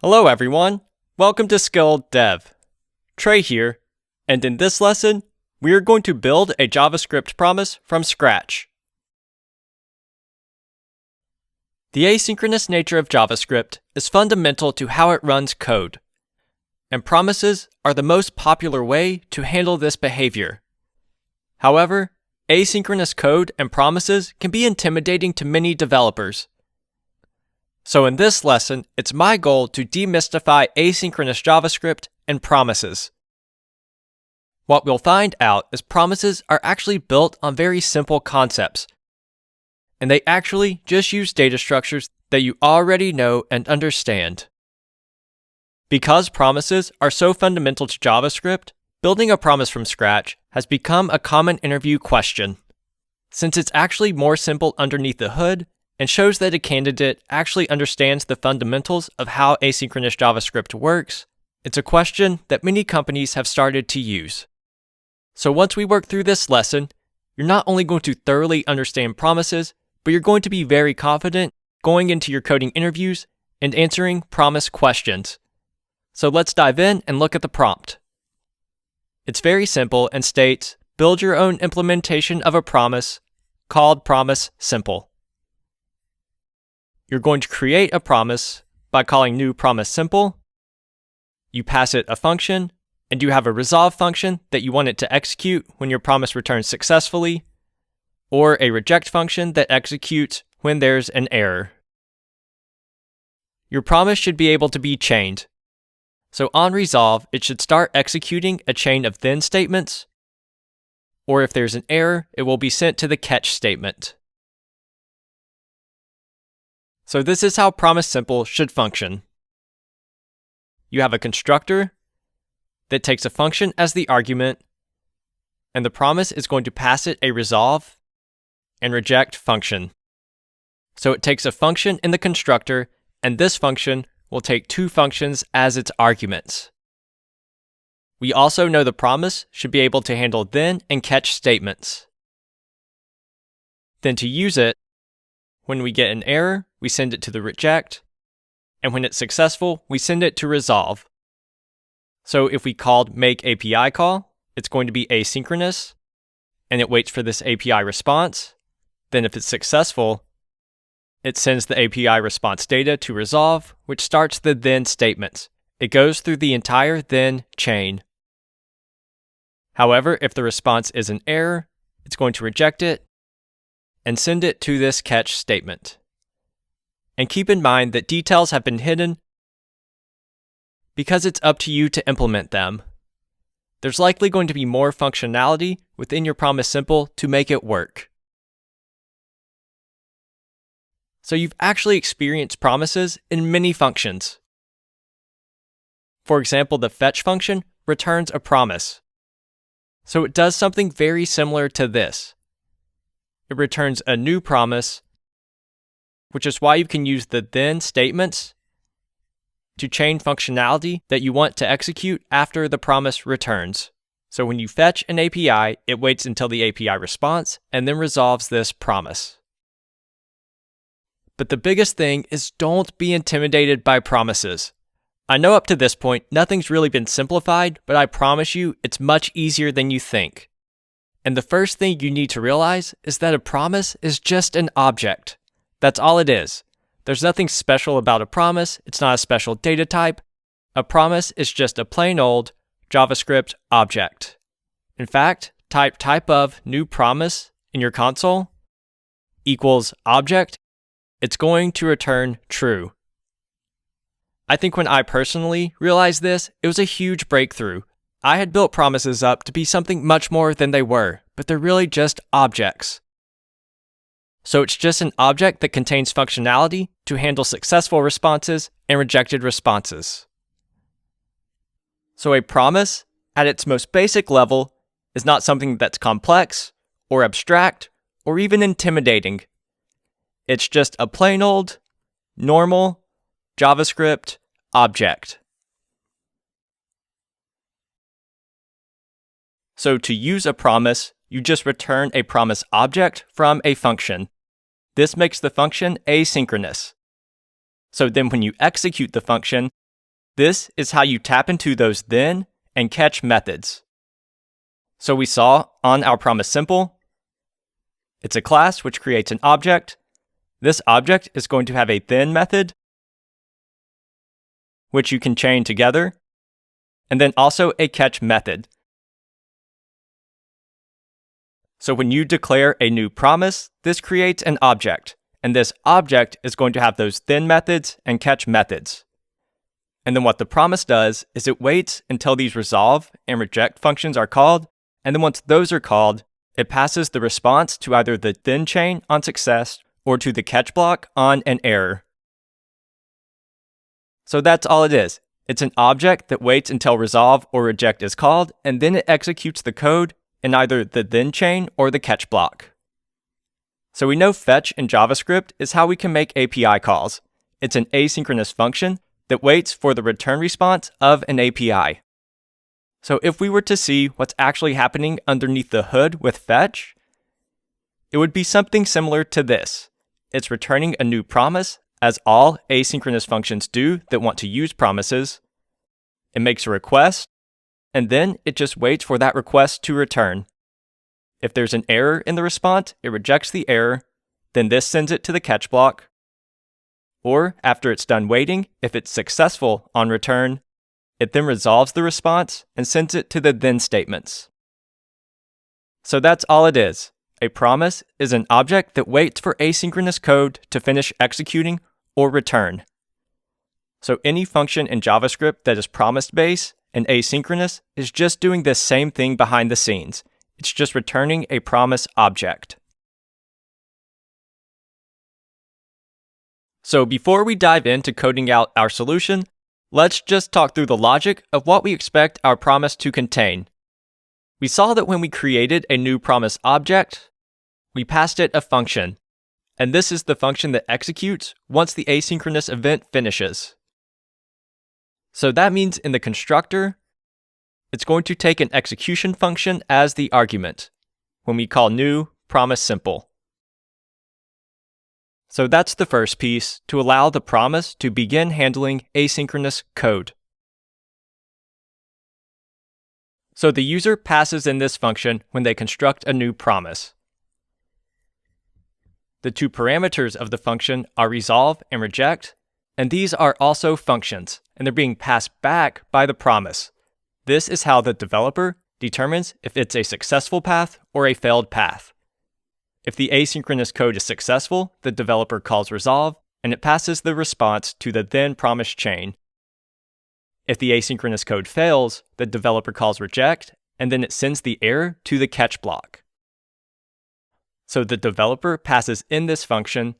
Hello everyone, welcome to Skilled Dev. Trey here, and in this lesson, we are going to build a JavaScript promise from scratch. The asynchronous nature of JavaScript is fundamental to how it runs code, and promises are the most popular way to handle this behavior. However, asynchronous code and promises can be intimidating to many developers. So in this lesson, it's my goal to demystify asynchronous JavaScript and promises. What we'll find out is promises are actually built on very simple concepts, and they actually just use data structures that you already know and understand. Because promises are so fundamental to JavaScript, building a promise from scratch has become a common interview question. Since it's actually more simple underneath the hood, and shows that a candidate actually understands the fundamentals of how asynchronous JavaScript works, it's a question that many companies have started to use. So once we work through this lesson, you're not only going to thoroughly understand promises, but you're going to be very confident going into your coding interviews and answering promise questions. So let's dive in and look at the prompt. It's very simple and states, build your own implementation of a promise called promise simple. You're going to create a promise by calling new promise simple. You pass it a function, and you have a resolve function that you want it to execute when your promise returns successfully, or a reject function that executes when there's an error. Your promise should be able to be chained. So on resolve, it should start executing a chain of then statements, or if there's an error, it will be sent to the catch statement. So this is how promise simple should function. You have a constructor that takes a function as the argument, and the promise is going to pass it a resolve and reject function. So it takes a function in the constructor, and this function will take two functions as its arguments. We also know the promise should be able to handle then and catch statements. Then to use it, when we get an error, we send it to the reject, and when it's successful, we send it to resolve. So if we called make API call, it's going to be asynchronous, and it waits for this API response. Then if it's successful, it sends the API response data to resolve, which starts the then statements. It goes through the entire then chain. However, if the response is an error, it's going to reject it and send it to this catch statement. And keep in mind that details have been hidden because it's up to you to implement them. There's likely going to be more functionality within your promise simple to make it work. So you've actually experienced promises in many functions. For example, the fetch function returns a promise. So it does something very similar to this. It returns a new promise, which is why you can use the then statements to chain functionality that you want to execute after the promise returns. So when you fetch an API, it waits until the API response and then resolves this promise. But the biggest thing is don't be intimidated by promises. I know up to this point, nothing's really been simplified, but I promise you it's much easier than you think. And the first thing you need to realize is that a promise is just an object. That's all it is. There's nothing special about a promise. It's not a special data type. A promise is just a plain old JavaScript object. In fact, type of new promise in your console equals object. It's going to return true. I think when I personally realized this, it was a huge breakthrough. I had built promises up to be something much more than they were, but they're really just objects. So it's just an object that contains functionality to handle successful responses and rejected responses. So a promise, at its most basic level, is not something that's complex, or abstract, or even intimidating. It's just a plain old, normal JavaScript object. So to use a promise, you just return a promise object from a function. This makes the function asynchronous. So then when you execute the function, This is how you tap into those then and catch methods. So we saw on our promise simple, it's a class which creates an object. This object is going to have a then method, which you can chain together, and then also a catch method. So when you declare a new promise, this creates an object, and this object is going to have those then methods and catch methods. And then what the promise does is it waits until these resolve and reject functions are called, and then once those are called, it passes the response to either the then chain on success or to the catch block on an error. So that's all it is. It's an object that waits until resolve or reject is called, and then it executes the code in either the then chain or the catch block. So we know fetch in JavaScript is how we can make API calls. It's an asynchronous function that waits for the return response of an API. So if we were to see what's actually happening underneath the hood with fetch, it would be something similar to this. It's returning a new promise, as all asynchronous functions do that want to use promises. It makes a request, and then it just waits for that request to return. If there's an error in the response, it rejects the error, then this sends it to the catch block. Or after it's done waiting, if it's successful on return, it then resolves the response and sends it to the then statements. So that's all it is. A promise is an object that waits for asynchronous code to finish executing or return. So any function in JavaScript that is promise-based and asynchronous is just doing this same thing behind the scenes. It's just returning a promise object. So before we dive into coding out our solution, let's just talk through the logic of what we expect our promise to contain. We saw that when we created a new promise object, we passed it a function, and this is the function that executes once the asynchronous event finishes. So that means in the constructor, it's going to take an execution function as the argument when we call new promise simple. So that's the first piece to allow the promise to begin handling asynchronous code. So the user passes in this function when they construct a new promise. The two parameters of the function are resolve and reject, and these are also functions, and they're being passed back by the promise. This is how the developer determines if it's a successful path or a failed path. If the asynchronous code is successful, the developer calls resolve, and it passes the response to the then promise chain. If the asynchronous code fails, the developer calls reject, and then it sends the error to the catch block. So the developer passes in this function,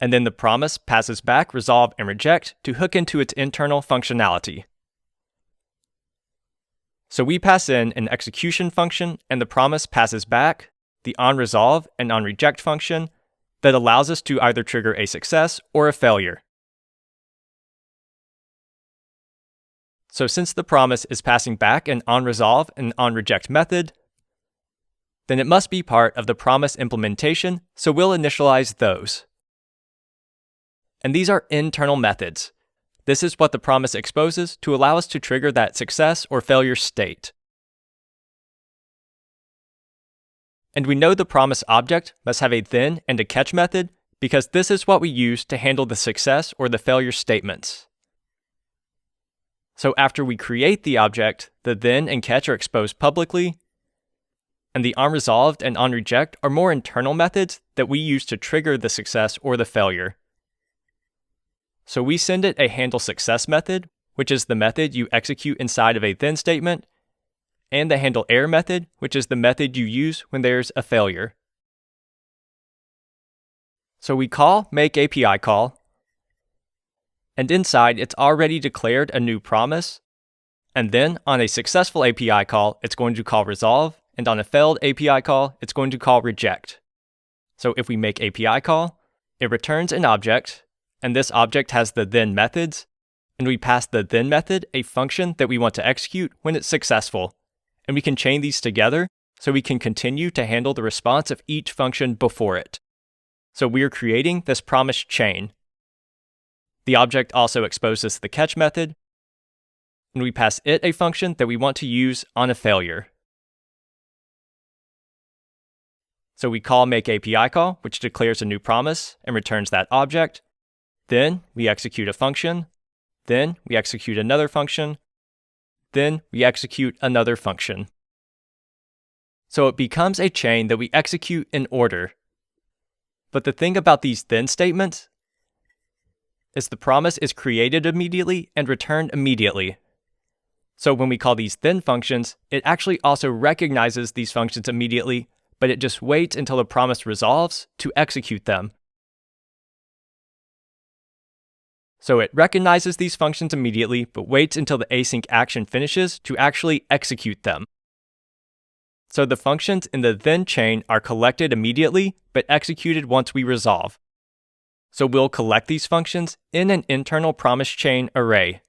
and then the promise passes back resolve and reject to hook into its internal functionality. So we pass in an execution function, and the promise passes back the onResolve and onReject function that allows us to either trigger a success or a failure. So since the promise is passing back an onResolve and onReject method, then it must be part of the promise implementation, so we'll initialize those. And these are internal methods. This is what the promise exposes to allow us to trigger that success or failure state. And we know the promise object must have a then and a catch method because this is what we use to handle the success or the failure statements. So after we create the object, the then and catch are exposed publicly, and the onResolved and onReject are more internal methods that we use to trigger the success or the failure. So we send it a handle success method, which is the method you execute inside of a then statement, and the handle error method, which is the method you use when there's a failure. So we call make API call, and inside it's already declared a new promise, and then on a successful API call, it's going to call resolve, and on a failed API call, it's going to call reject. So if we make API call, it returns an object, and this object has the then methods, and we pass the then method a function that we want to execute when it's successful. And we can chain these together so we can continue to handle the response of each function before it. So we are creating this promise chain. The object also exposes the catch method, and we pass it a function that we want to use on a failure. So we call makeAPI which declares a new promise and returns that object. Then we execute a function. Then we execute another function. Then we execute another function. So it becomes a chain that we execute in order. But the thing about these then statements is the promise is created immediately and returned immediately. So when we call these then functions, it actually also recognizes these functions immediately, but it just waits until the promise resolves to execute them. So it recognizes these functions immediately, but waits until the async action finishes to actually execute them. So the functions in the then chain are collected immediately, but executed once we resolve. So we'll collect these functions in an internal promise chain array.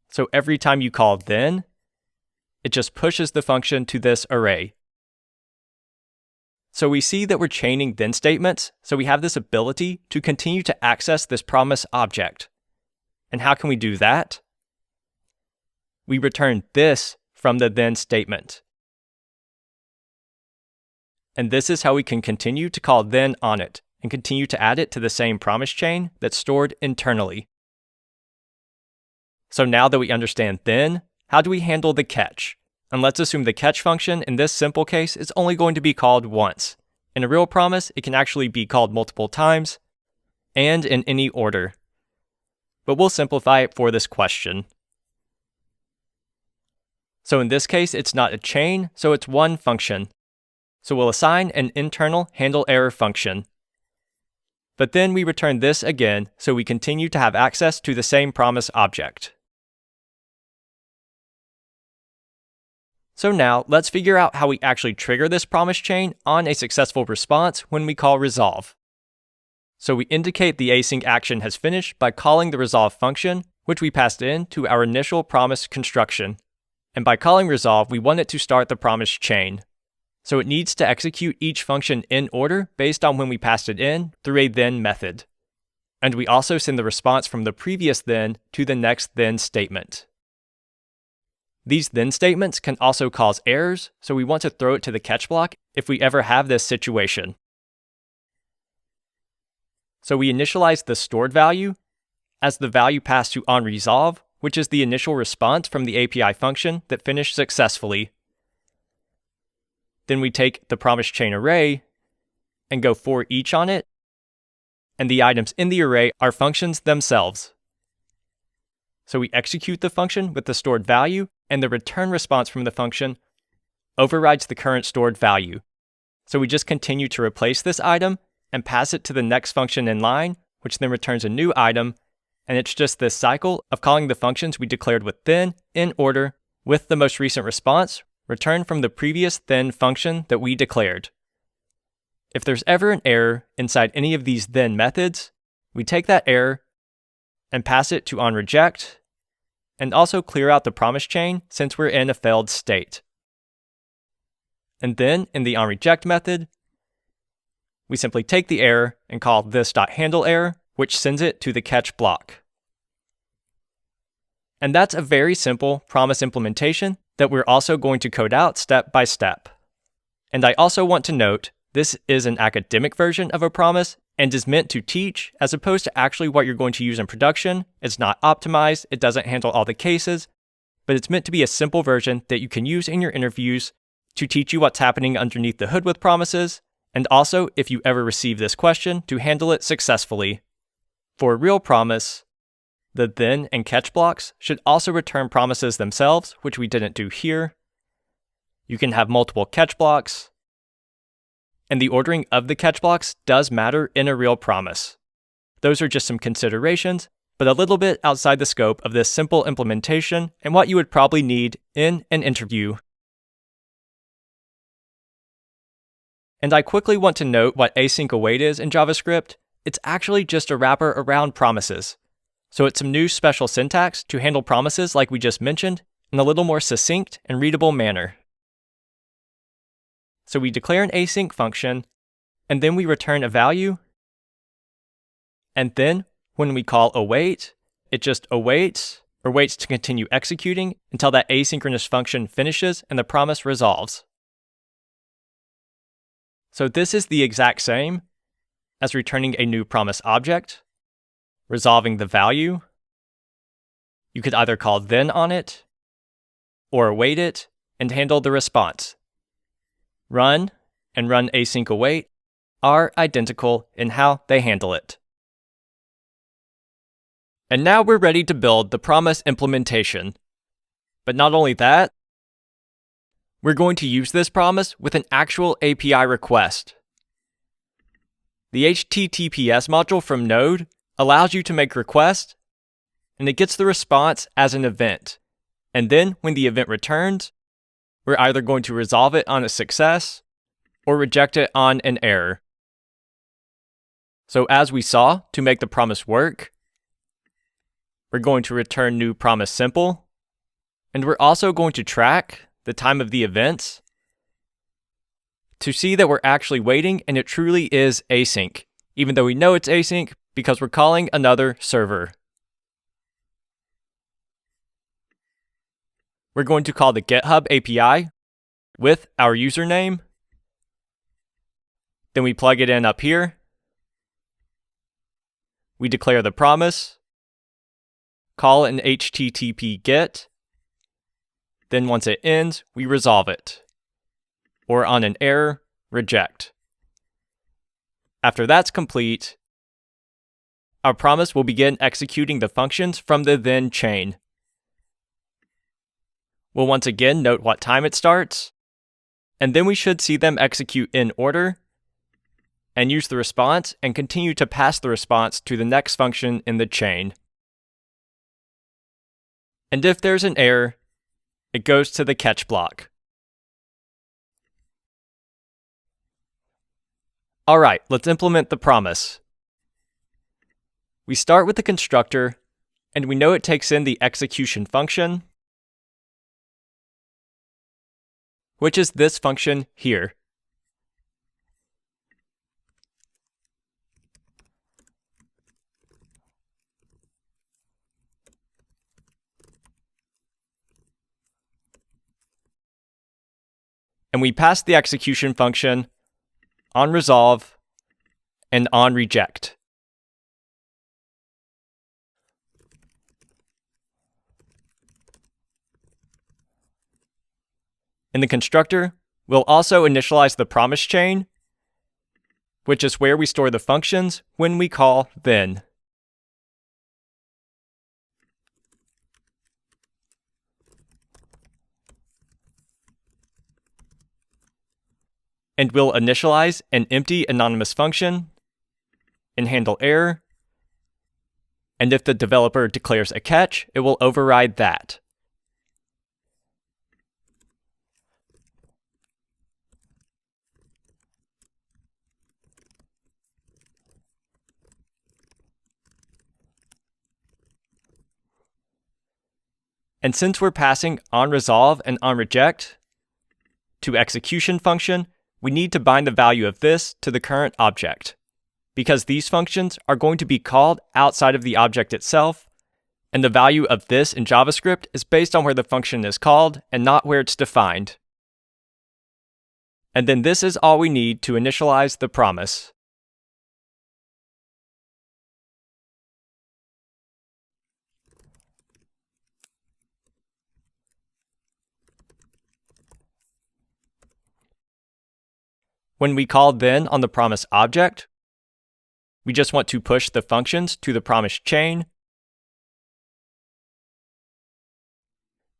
So every time you call then, it just pushes the function to this array. So we see that we're chaining then statements, so we have this ability to continue to access this promise object. And how can we do that? We return this from the then statement. And this is how we can continue to call then on it, and continue to add it to the same promise chain that's stored internally. So now that we understand then, how do we handle the catch? And let's assume the catch function in this simple case is only going to be called once. In a real promise, it can actually be called multiple times, and in any order. But we'll simplify it for this question. So in this case, it's not a chain, so it's one function. So we'll assign an internal handle error function. But then we return this again, so we continue to have access to the same promise object. So now, let's figure out how we actually trigger this promise chain on a successful response when we call resolve. So we indicate the async action has finished by calling the resolve function, which we passed in to our initial promise construction. And by calling resolve, we want it to start the promise chain. So it needs to execute each function in order based on when we passed it in through a then method. And we also send the response from the previous then to the next then statement. These then statements can also cause errors, so we want to throw it to the catch block if we ever have this situation. So we initialize the stored value as the value passed to onResolve, which is the initial response from the API function that finished successfully. Then we take the promise chain array and go for each on it, and the items in the array are functions themselves. So we execute the function with the stored value, and the return response from the function overrides the current stored value. So we just continue to replace this item and pass it to the next function in line, which then returns a new item, and it's just this cycle of calling the functions we declared with then in order with the most recent response returned from the previous then function that we declared. If there's ever an error inside any of these then methods, we take that error and pass it to onReject, and also clear out the promise chain since we're in a failed state. And then in the onReject method, we simply take the error and call this.handleError, which sends it to the catch block. And that's a very simple promise implementation that we're also going to code out step by step. And I also want to note, this is an academic version of a promise and is meant to teach as opposed to actually what you're going to use in production. It's not optimized, it doesn't handle all the cases, but it's meant to be a simple version that you can use in your interviews to teach you what's happening underneath the hood with promises, and also, if you ever receive this question, to handle it successfully. For a real promise, the then and catch blocks should also return promises themselves, which we didn't do here. You can have multiple catch blocks, and the ordering of the catch blocks does matter in a real promise. Those are just some considerations, but a little bit outside the scope of this simple implementation and what you would probably need in an interview. And I quickly want to note what async await is in JavaScript. It's actually just a wrapper around promises. So it's some new special syntax to handle promises like we just mentioned in a little more succinct and readable manner. So we declare an async function, and then we return a value. And then when we call await, it just awaits or waits to continue executing until that asynchronous function finishes and the promise resolves. So this is the exact same as returning a new promise object, resolving the value. You could either call then on it, or await it and handle the response. Run and run async await are identical in how they handle it. And now we're ready to build the promise implementation. But not only that, we're going to use this promise with an actual API request. The HTTPS module from Node allows you to make requests, and it gets the response as an event. And then when the event returns, we're either going to resolve it on a success or reject it on an error. So as we saw, to make the promise work, we're going to return new promise simple, and we're also going to track the time of the events to see that we're actually waiting and it truly is async, even though we know it's async because we're calling another server. We're going to call the GitHub API with our username. Then we plug it in up here. We declare the promise, call an HTTP GET. Then once it ends, we resolve it. Or on an error, reject. After that's complete, our promise will begin executing the functions from the then chain. We'll once again note what time it starts, and then we should see them execute in order, and use the response and continue to pass the response to the next function in the chain. And if there's an error, it goes to the catch block. Alright, let's implement the promise. We start with the constructor, and we know it takes in the execution function, which is this function here. And we pass the execution function on resolve and on reject. In the constructor, we'll also initialize the promise chain, which is where we store the functions when we call then. And we'll initialize an empty anonymous function and handle error. And if the developer declares a catch, it will override that. And since we're passing onResolve and onReject to execution function, we need to bind the value of this to the current object, because these functions are going to be called outside of the object itself, and the value of this in JavaScript is based on where the function is called and not where it's defined. And then this is all we need to initialize the promise. When we call then on the promise object, we just want to push the functions to the promise chain.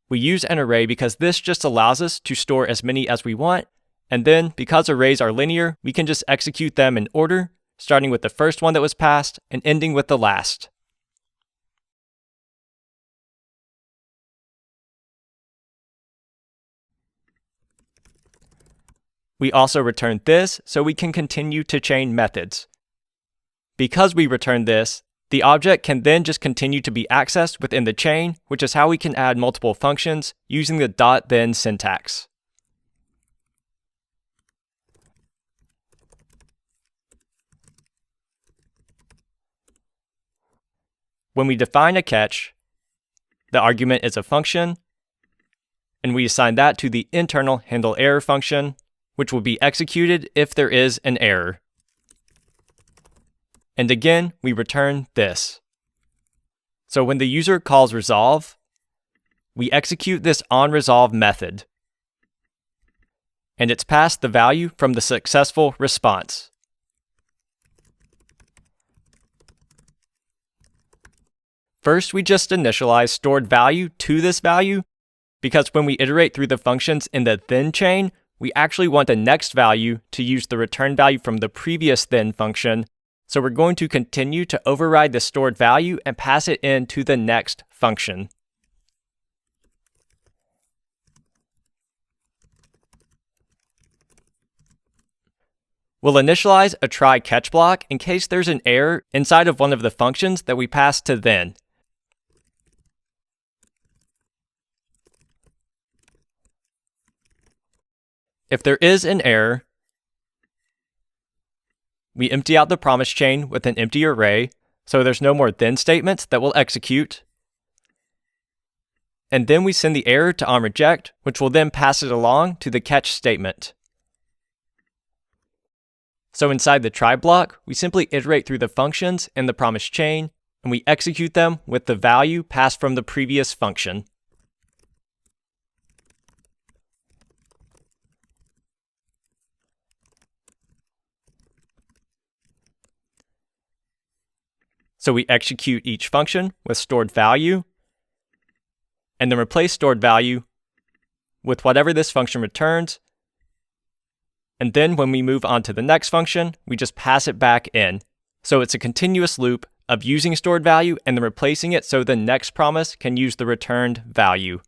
We use an array because this just allows us to store as many as we want, and then because arrays are linear, we can just execute them in order, starting with the first one that was passed and ending with the last. We also return this so we can continue to chain methods. Because we return this, the object can then just continue to be accessed within the chain, which is how we can add multiple functions using the .then syntax. When we define a catch, The argument is a function, and we assign that to the internal handleError function, which will be executed if there is an error. And again, we return this. So when the user calls resolve, we execute this onResolve method, and it's passed the value from the successful response. First, we just initialize stored value to this value, because when we iterate through the functions in the then chain, we actually want the next value to use the return value from the previous then function. So we're going to continue to override the stored value and pass it into the next function. We'll initialize a try-catch block in case there's an error inside of one of the functions that we passed to then. If there is an error, we empty out the promise chain with an empty array, so there's no more then statements that will execute. And then we send the error to onReject, which will then pass it along to the catch statement. So inside the try block, we simply iterate through the functions in the promise chain, and we execute them with the value passed from the previous function. So we execute each function with stored value, and then replace stored value with whatever this function returns. And then when we move on to the next function, we just pass it back in. So it's a continuous loop of using stored value and then replacing it so the next promise can use the returned value.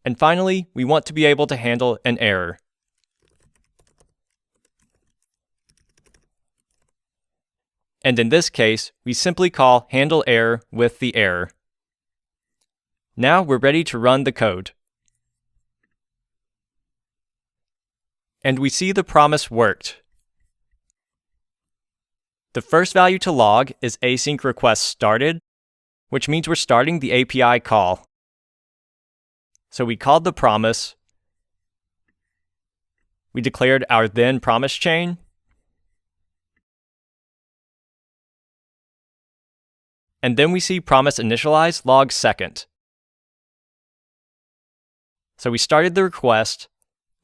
And finally, we want to be able to handle an error. And in this case, we simply call handleError with the error. Now we're ready to run the code. And we see the promise worked. The first value to log is async request started, which means we're starting the API call. So we called the promise, we declared our then promise chain, and then we see promise initialize log second. So we started the request,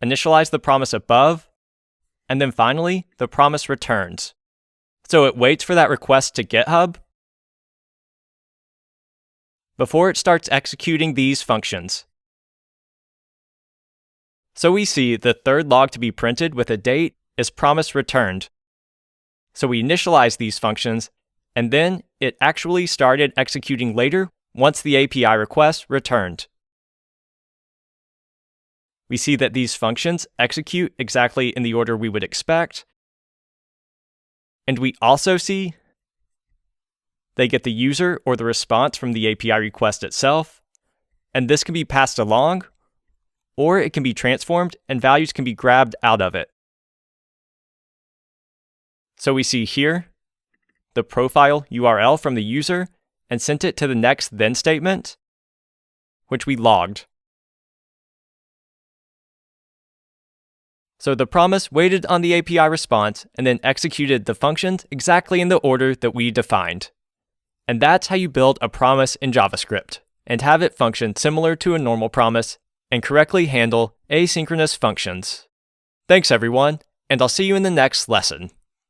initialized the promise above, and then finally, the promise returns. So it waits for that request to GitHub before it starts executing these functions. So we see the third log to be printed with a date is promise returned. So we initialize these functions, and then it actually started executing later once the API request returned. We see that these functions execute exactly in the order we would expect. And we also see they get the user or the response from the API request itself. And this can be passed along, or it can be transformed and values can be grabbed out of it. So we see here the profile URL from the user and sent it to the next then statement, which we logged. So the promise waited on the API response and then executed the functions exactly in the order that we defined. And that's how you build a promise in JavaScript and have it function similar to a normal promise and correctly handle asynchronous functions. Thanks everyone, and I'll see you in the next lesson.